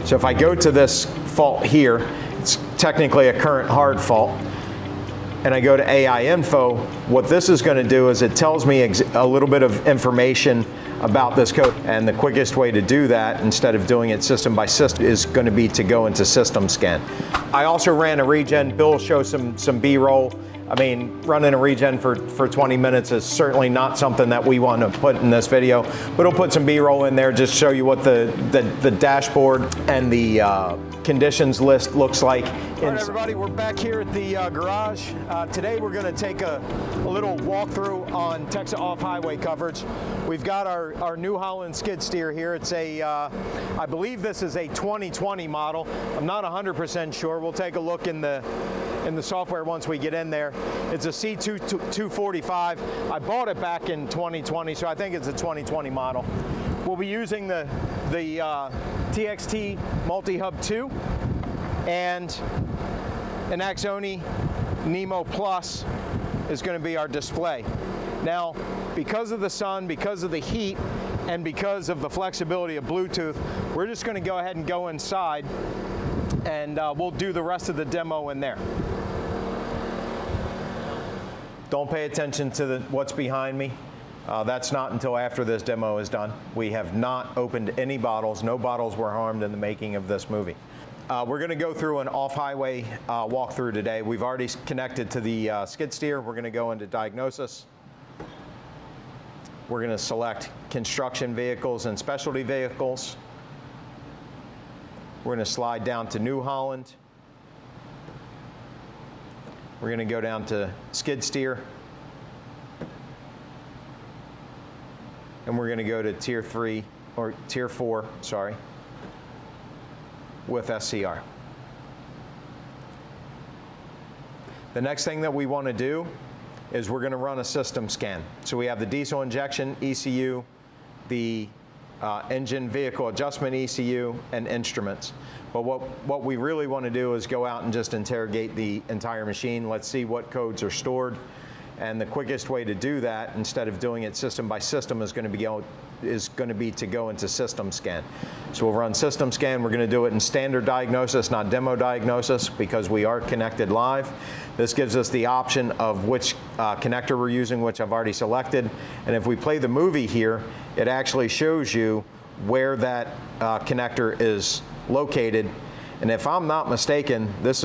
So if I go to this fault here, it's technically a current hard fault, and I go to AI info, what this is going to do is it tells me a little bit of information about this code. And the quickest way to do that, instead of doing it system by system, is going to be to go into system scan. I also ran a regen. Bill will show some B-roll. I mean, running a regen for 20 minutes is certainly not something that we want to put in this video, but we'll put some B-roll in there, just show you what the dashboard and the conditions list looks like. All right, everybody, we're back here at the garage. Today we're going to take a little walkthrough on TEXA off-highway coverage. We've got our New Holland skid steer here. It's a, I believe this is a 2020 model. I'm not 100% sure. We'll take a look in the software once we get in there. It's a C245. I bought it back in 2020, so I think it's a 2020 model. We'll be using the TXT MULTIHUB 2 and an AXONE NEMO Plus is going to be our display. Now, because of the sun, because of the heat, and because of the flexibility of Bluetooth, we're just going to go ahead and go inside, and we'll do the rest of the demo in there. Don't pay attention to what's behind me. That's not until after this demo is done. We have not opened any bottles. No bottles were harmed in the making of this movie. We're going to go through an off-highway walkthrough today. We've already connected to the skid steer. We're going to go into Diagnosis. We're going to select construction vehicles and specialty vehicles. We're going to slide down to New Holland. We're going to go down to skid steer. And we're going to go to tier 3, or tier 4, sorry, with SCR. The next thing that we want to do is we're going to run a system scan. So we have the diesel injection ECU, the engine vehicle adjustment ECU, and instruments. But what we really want to do is go out and just interrogate the entire machine. Let's see what codes are stored. And the quickest way to do that, instead of doing it system by system, is going to be to go into system scan. So we'll run system scan. We're going to do it in standard diagnosis, not demo diagnosis, because we are connected live. This gives us the option of which connector we're using, which I've already selected. And if we play the movie here, it actually shows you where that connector is located. And if I'm not mistaken, this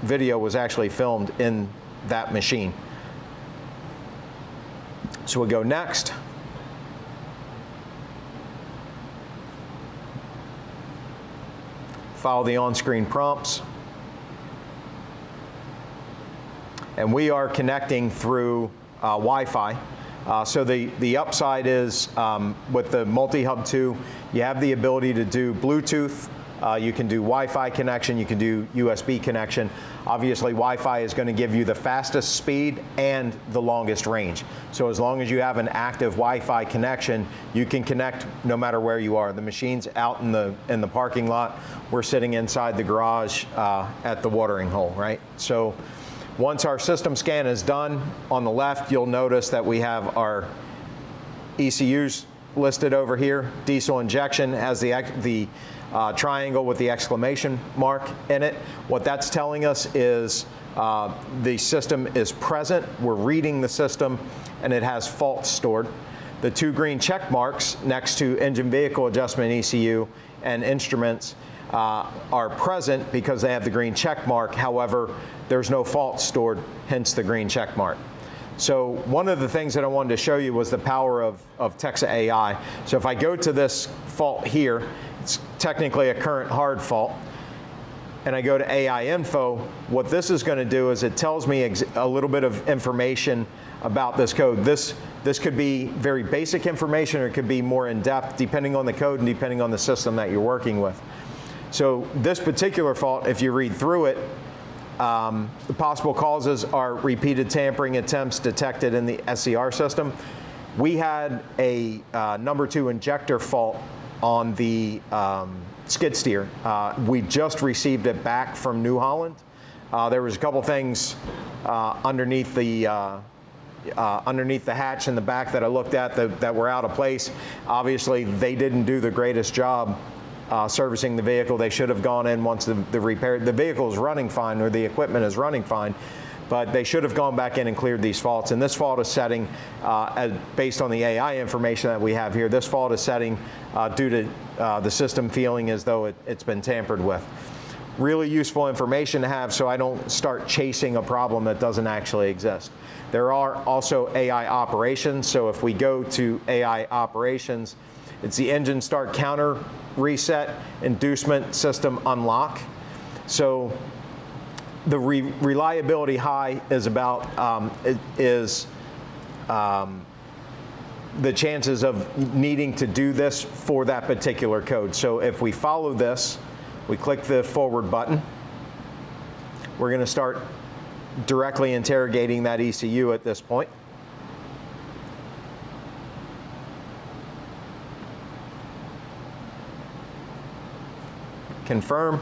video was actually filmed in that machine. So we'll go next. Follow the on-screen prompts. And we are connecting through Wi-Fi. So the upside is with the MULTIHUB 2, you have the ability to do Bluetooth. You can do Wi-Fi connection, you can do USB connection. Obviously, Wi-Fi is going to give you the fastest speed and the longest range. So as long as you have an active Wi-Fi connection, you can connect no matter where you are. The machine's out in the parking lot. We're sitting inside the garage at the watering hole, right? So once our system scan is done, on the left, you'll notice that we have our ECUs listed over here. Diesel injection has the triangle with the exclamation mark in it. What that's telling us is the system is present, we're reading the system, and it has faults stored. The two green check marks next to engine vehicle adjustment ECU and instruments are present because they have the green check mark. However, there's no faults stored, hence the green check mark. So one of the things that I wanted to show you was the power of TEXA AI. So if I go to this fault here, it's technically a current hard fault, and I go to AI info, what this is going to do is it tells me a little bit of information about this code. This could be very basic information, or it could be more in-depth, depending on the code and depending on the system that you're working with. So this particular fault, if you read through it, the possible causes are repeated tampering attempts detected in the SCR system. We had a number 2 injector fault on the skid steer. We just received it back from New Holland. There was a couple things underneath the hatch in the back that I looked at that were out of place. Obviously, they didn't do the greatest job servicing the vehicle. They should have gone in once the vehicle is running fine, or the equipment is running fine, but they should have gone back in and cleared these faults. And this fault is setting, based on the AI information that we have here, this fault is setting due to the system feeling as though it's been tampered with. Really useful information to have, so I don't start chasing a problem that doesn't actually exist. There are also AI operations, so if we go to AI operations, it's the engine start counter reset inducement system unlock. So the reliability high is about the chances of needing to do this for that particular code. So if we follow this, we click the forward button, we're going to start directly interrogating that ECU at this point. Confirm.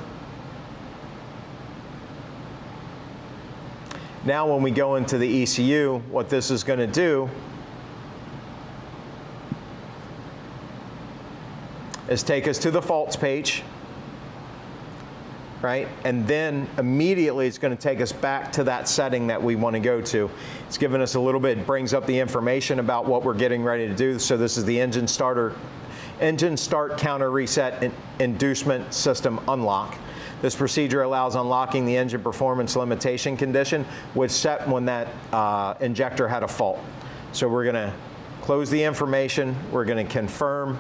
Now when we go into the ECU, what this is going to do is take us to the faults page, right? And then immediately it's going to take us back to that setting that we want to go to. It's given us a little bit, it brings up the information about what we're getting ready to do. So this is the engine start counter reset inducement system unlock. This procedure allows unlocking the engine performance limitation condition, which set when that injector had a fault. So we're going to close the information, we're going to confirm.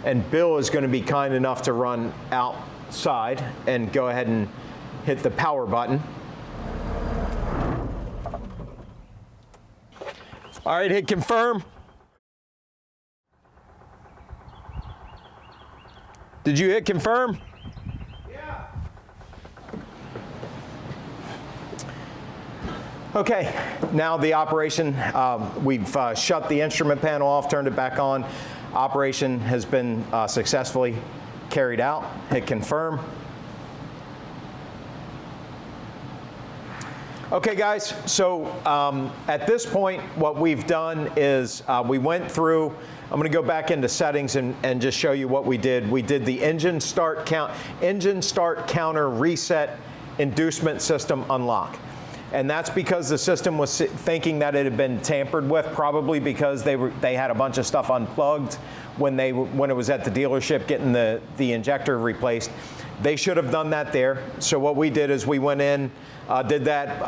And Bill is going to be kind enough to run outside and go ahead and hit the power button. All right, hit confirm. Did you hit confirm? Yeah. Okay, now the operation, we've shut the instrument panel off, turned it back on. Operation has been successfully carried out. Hit confirm. Okay guys, so at this point what we've done is we went through, I'm going to go back into settings and just show you what we did. We did the engine start counter reset inducement system unlock. And that's because the system was thinking that it had been tampered with, probably because they had a bunch of stuff unplugged when it was at the dealership getting the injector replaced. They should have done that there. So what we did is we went in, did that.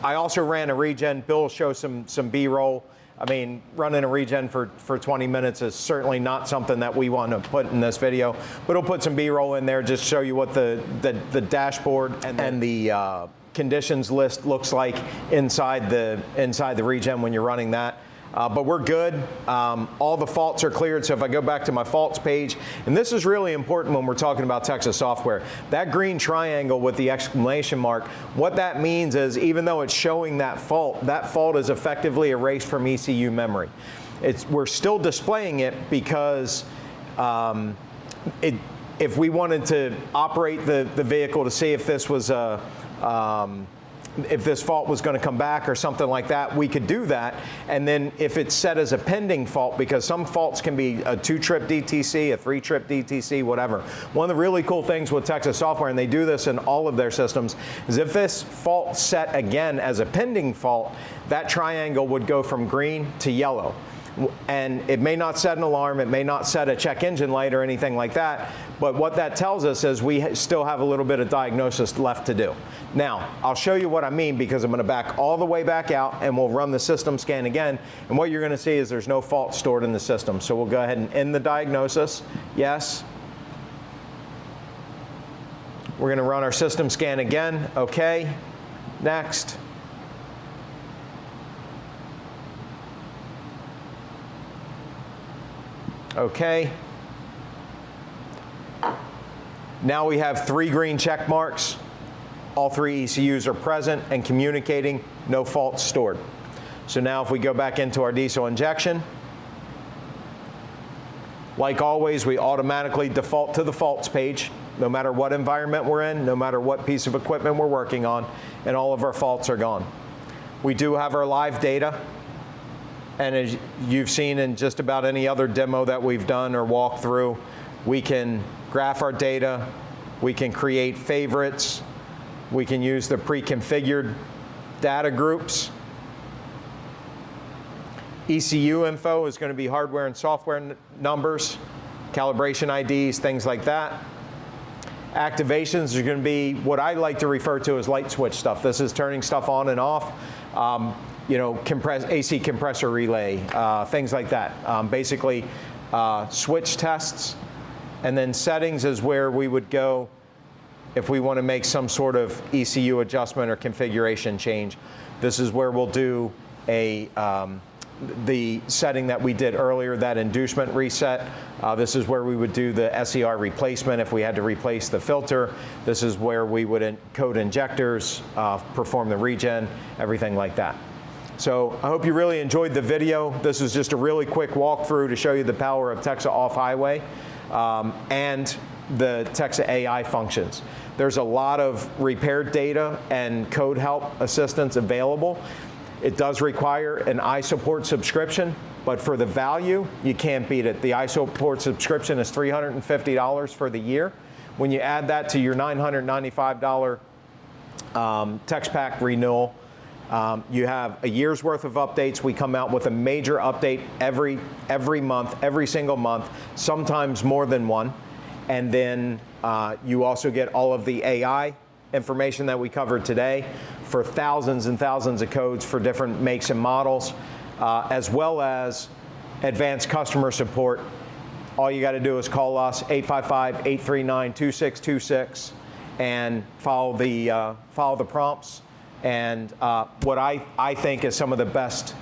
I also ran a regen. Bill will show some B-roll. I mean, running a regen for 20 minutes is certainly not something that we want to put in this video, but we'll put some B-roll in there just to show you what the dashboard and the conditions list looks like inside the regen when you're running that. But we're good. All the faults are cleared. So if I go back to my faults page, and this is really important when we're talking about TEXA software, that green triangle with the exclamation mark, what that means is even though it's showing that fault is effectively erased from ECU memory. We're still displaying it because if we wanted to operate the vehicle to see if this was if this fault was going to come back or something like that, we could do that. And then if it's set as a pending fault, because some faults can be a 2-trip DTC, a 3-trip DTC, whatever. One of the really cool things with TEXA software, and they do this in all of their systems, is if this fault set again as a pending fault, that triangle would go from green to yellow. And it may not set an alarm, it may not set a check engine light or anything like that, but what that tells us is we still have a little bit of diagnosis left to do. Now, I'll show you what I mean because I'm going to back all the way back out and we'll run the system scan again, and what you're going to see is there's no fault stored in the system. So we'll go ahead and end the diagnosis. Yes. We're going to run our system scan again. Okay. Next. Okay. Now we have 3 green check marks. All 3 ECUs are present and communicating, no faults stored. So now if we go back into our diesel injection, like always, we automatically default to the faults page. no matter what environment we're in, no matter what piece of equipment we're working on, and all of our faults are gone. We do have our live data, and as you've seen in just about any other demo that we've done or walked through, we can graph our data, we can create favorites, we can use the pre-configured data groups. ECU info is going to be hardware and software numbers, calibration IDs, things like that. Activations are going to be what I like to refer to as light switch stuff. This is turning stuff on and off. AC compressor relay, things like that. Basically, switch tests, and then settings is where we would go if we want to make some sort of ECU adjustment or configuration change. This is where we'll do the setting that we did earlier, that inducement reset. This is where we would do the SER replacement if we had to replace the filter. This is where we would code injectors, perform the regen, everything like that. So I hope you really enjoyed the video. This was just a really quick walkthrough to show you the power of TEXA off-highway and the TEXA AI functions. There's a lot of repair data and code help assistance available. It does require an iSupport subscription, but for the value, you can't beat it. The iSupport subscription is $350 for the year. When you add that to your $995 TexPack renewal, you have a year's worth of updates. We come out with a major update every month, every single month, sometimes more than one. And then you also get all of the AI information that we covered today for thousands and thousands of codes for different makes and models, as well as advanced customer support. All you got to do is call us, 855-839-2626, and follow the prompts. And what I think is some of the best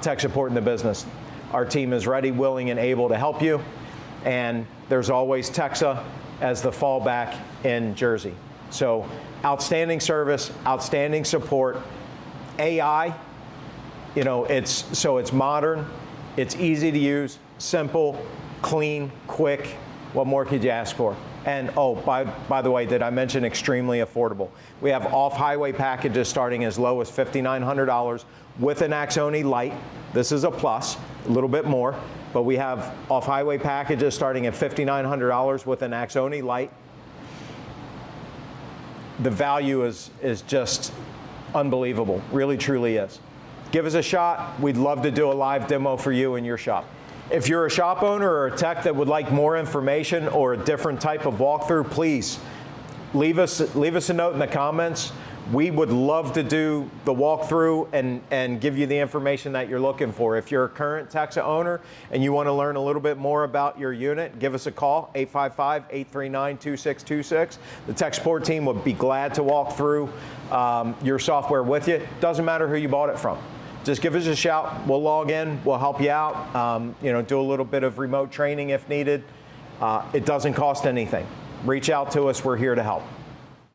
tech support in the business. Our team is ready, willing, and able to help you. And there's always TEXA as the fallback in Jersey. So outstanding service, outstanding support. AI, it's modern, it's easy to use, simple, clean, quick. What more could you ask for? And by the way, did I mention extremely affordable? We have off-highway packages starting as low as $5,900 with an AXONE Lite. This is a plus, a little bit more, but we have off-highway packages starting at $5,900 with an AXONE Lite. The value is just unbelievable, really truly is. Give us a shot. We'd love to do a live demo for you in your shop. If you're a shop owner or a tech that would like more information or a different type of walkthrough, please leave us a note in the comments. We would love to do the walkthrough and give you the information that you're looking for. If you're a current TEXA owner and you want to learn a little bit more about your unit, give us a call, 855-839-2626. The tech support team would be glad to walk through your software with you. Doesn't matter who you bought it from. Just give us a shout. We'll log in. We'll help you out. Do a little bit of remote training if needed. It doesn't cost anything. Reach out to us. We're here to help.